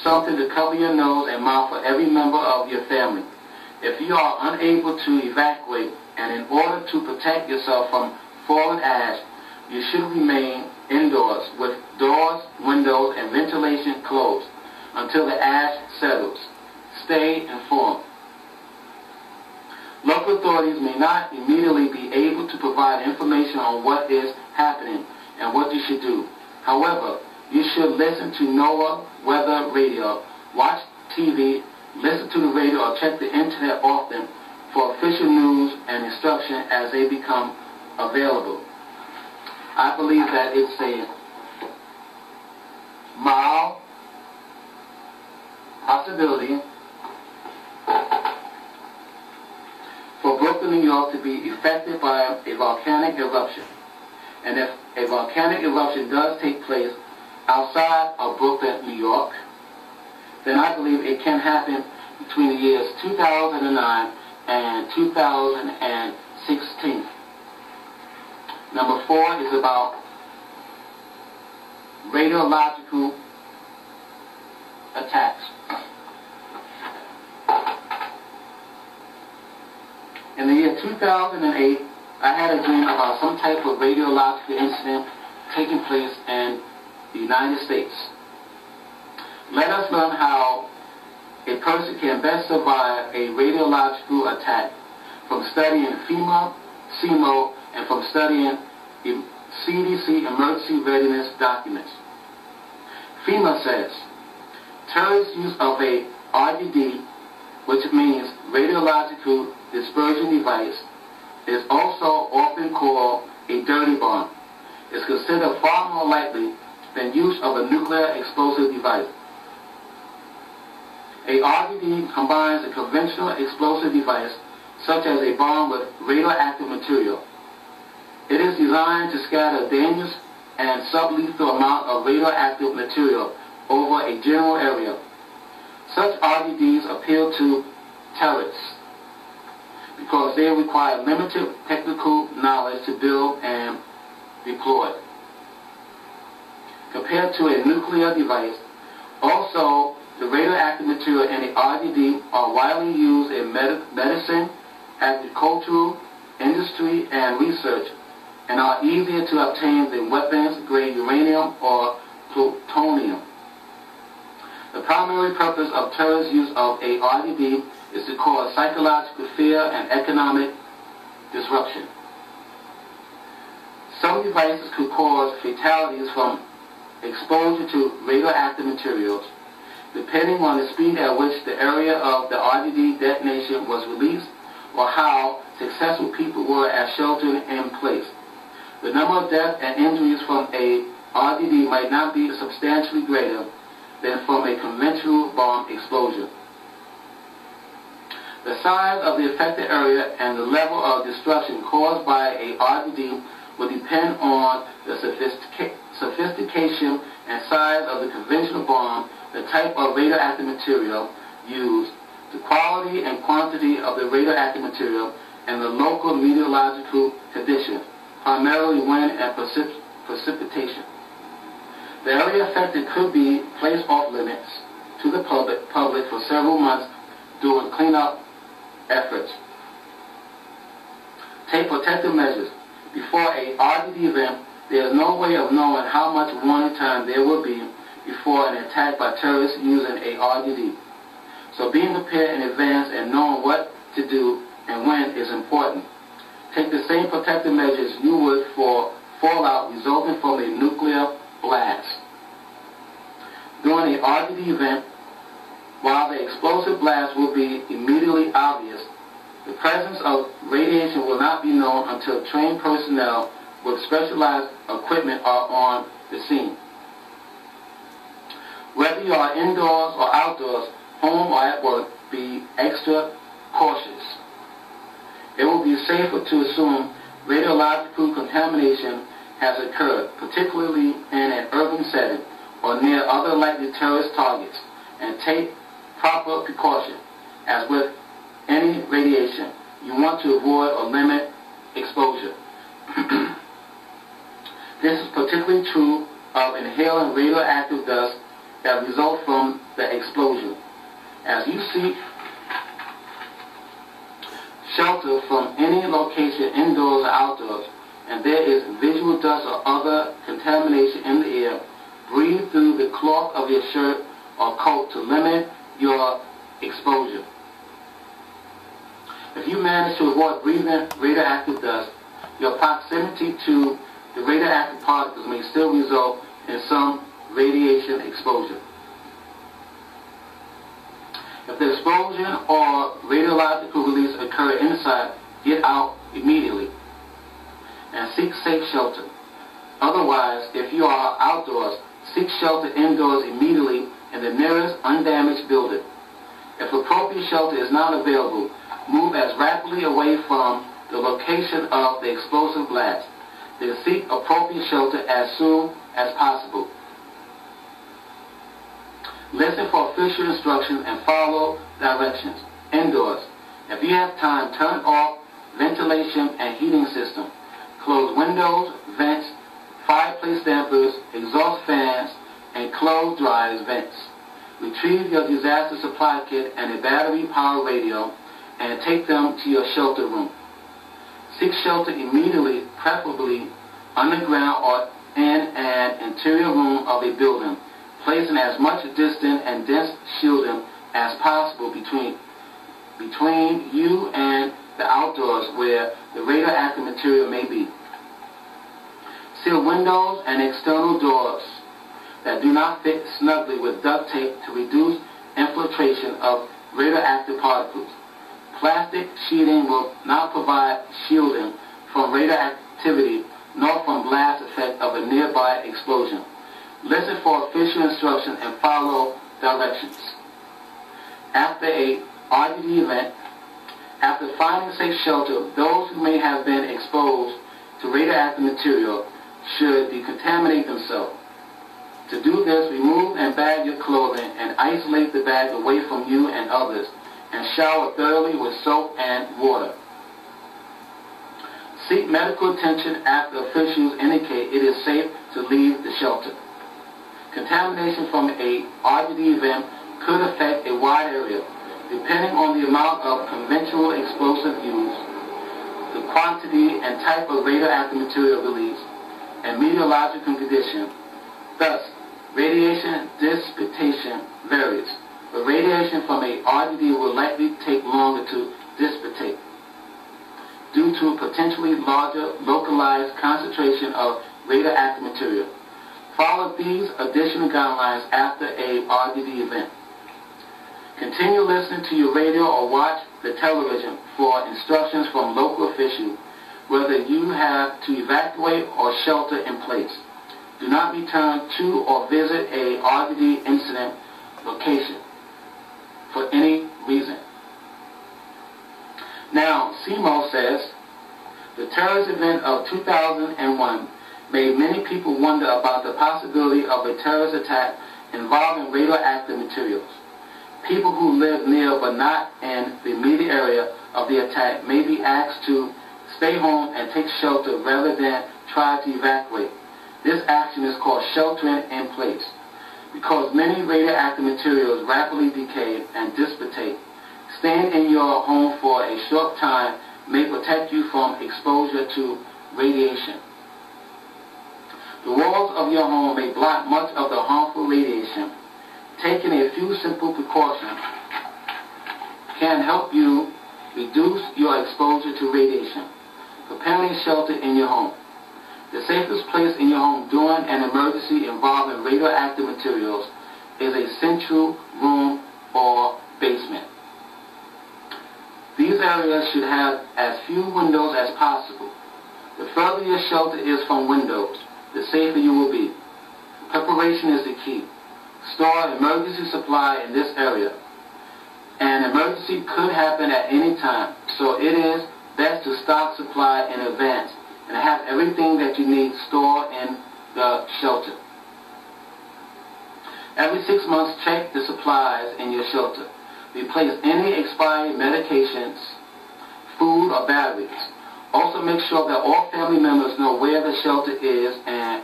something to cover your nose and mouth for every member of your family. If you are unable to evacuate, and in order to protect yourself from falling ash, you should remain indoors with doors, windows, and ventilation closed until the ash settles. Stay informed. Local authorities may not immediately be able to provide information on what is happening and what you should do. However, you should listen to NOAA weather radio, watch TV, listen to the radio, or check the internet often for official news and instruction as they become available. I believe that it's a mild possibility for Brooklyn, New York to be affected by a volcanic eruption. And if a volcanic eruption does take place outside of Brooklyn, New York, then I believe it can happen between the years 2009 and 2016. Number 4 is about radiological attacks. In the year 2008, I had a dream about some type of radiological incident taking place in the United States. Let us learn how a person can best survive a radiological attack from studying FEMA, CMO, and from studying CDC emergency readiness documents. FEMA says, terrorist use of a RDD, which means radiological dispersion device, is also often called a dirty bomb, is considered far more likely than use of a nuclear explosive device. A RDD combines a conventional explosive device, such as a bomb, with radioactive material. It is designed to scatter a dangerous and sublethal amount of radioactive material over a general area. Such RDDs appeal to terrorists because they require limited technical knowledge to build and deploy, compared to a nuclear device. Also, the radioactive material in the RDD are widely used in medicine, agricultural, industry, and research, and are easier to obtain than weapons-grade uranium or plutonium. The primary purpose of terrorist use of a RDD is to cause psychological fear and economic disruption. Some devices could cause fatalities from exposure to radioactive materials, depending on the speed at which the area of the RDD detonation was released or how successful people were at sheltering in place. The number of deaths and injuries from a RDD might not be substantially greater than from a conventional bomb explosion. The size of the affected area and the level of destruction caused by a RDD will depend on the sophistication and size of the conventional bomb, the type of radioactive material used, the quality and quantity of the radioactive material, and the local meteorological conditions, primarily wind and precipitation. The area affected could be placed off limits to the public for several months during cleanup efforts. Take protective measures. Before a RDD event, there is no way of knowing how much warning time there will be before an attack by terrorists using a RDD. So being prepared in advance and knowing what to do and when is important. Take the same protective measures you would for fallout resulting from a nuclear blast. During a RDD event, while the explosive blast will be immediately obvious, the presence of radiation will not be known until trained personnel with specialized equipment are on the scene. Whether you are indoors or outdoors, home or at work, be extra cautious. It will be safer to assume radiological contamination has occurred, particularly in an urban setting or near other likely terrorist targets, and take proper precaution. As with any radiation, you want to avoid or limit exposure. This is particularly true of inhaling radioactive dust that result from the As you seek shelter from any location, indoors or outdoors, and there is visual dust or other contamination in the air, breathe through the cloth of your shirt or coat to limit your exposure. If you manage to avoid breathing radioactive dust, your proximity to the radioactive particles may still result in some radiation exposure. If the explosion or radiological release occur inside, get out immediately and seek safe shelter. Otherwise, if you are outdoors, seek shelter indoors immediately in the nearest undamaged building. If appropriate shelter is not available, move as rapidly away from the location of the explosive blast. Then seek appropriate shelter as soon as possible. Listen for official instructions and follow directions. Indoors, if you have time, turn off ventilation and heating system. Close windows, vents, fireplace dampers, exhaust fans, and clothes dryers vents. Retrieve your disaster supply kit and a battery-powered radio and take them to your shelter room. Seek shelter immediately, preferably underground or in an interior room of a building, placing as much distance and dense shielding as possible between you and the outdoors where the radioactive material may be. Seal windows and external doors that do not fit snugly with duct tape to reduce infiltration of radioactive particles. Plastic sheeting will not provide shielding from radioactivity nor from blast effect of a nearby explosion. Listen for official instructions and follow directions. After a RGD event, after finding safe shelter, those who may have been exposed to radioactive material should decontaminate themselves. To do this, remove and bag your clothing and isolate the bag away from you and others, and shower thoroughly with soap and water. Seek medical attention after officials indicate it is safe to leave the shelter. Contamination from a RGD event could affect a wide area, depending on the amount of conventional explosive used, the quantity and type of radioactive material released, and meteorological condition. Thus, radiation dissipation varies, but radiation from a RGD will likely take longer to dissipate due to a potentially larger localized concentration of radioactive material. Follow these additional guidelines after a RGD event. Continue listening to your radio or watch the television for instructions from local officials whether you have to evacuate or shelter in place. Do not return to or visit a RGD incident location for any reason. Now, CMO says, the terrorist event of 2001 made many people wonder about the possibility of a terrorist attack involving radioactive materials. People who live near but not in the immediate area of the attack may be asked to stay home and take shelter rather than try to evacuate. This action is called sheltering in place. Because many radioactive materials rapidly decay and dissipate, staying in your home for a short time may protect you from exposure to radiation. The walls of your home may block much of the harmful radiation. Taking a few simple precautions can help you reduce your exposure to radiation. Preparing shelter in your home. The safest place in your home during an emergency involving radioactive materials is a central room or basement. These areas should have as few windows as possible. The further your shelter is from windows, the safer you will be. Preparation is the key. Store emergency supply in this area. An emergency could happen at any time, so it is best to stock supply in advance and have everything that you need stored in the shelter. Every 6 months, check the supplies in your shelter. Replace any expired medications, food, or batteries. Also make sure that all family members know where the shelter is and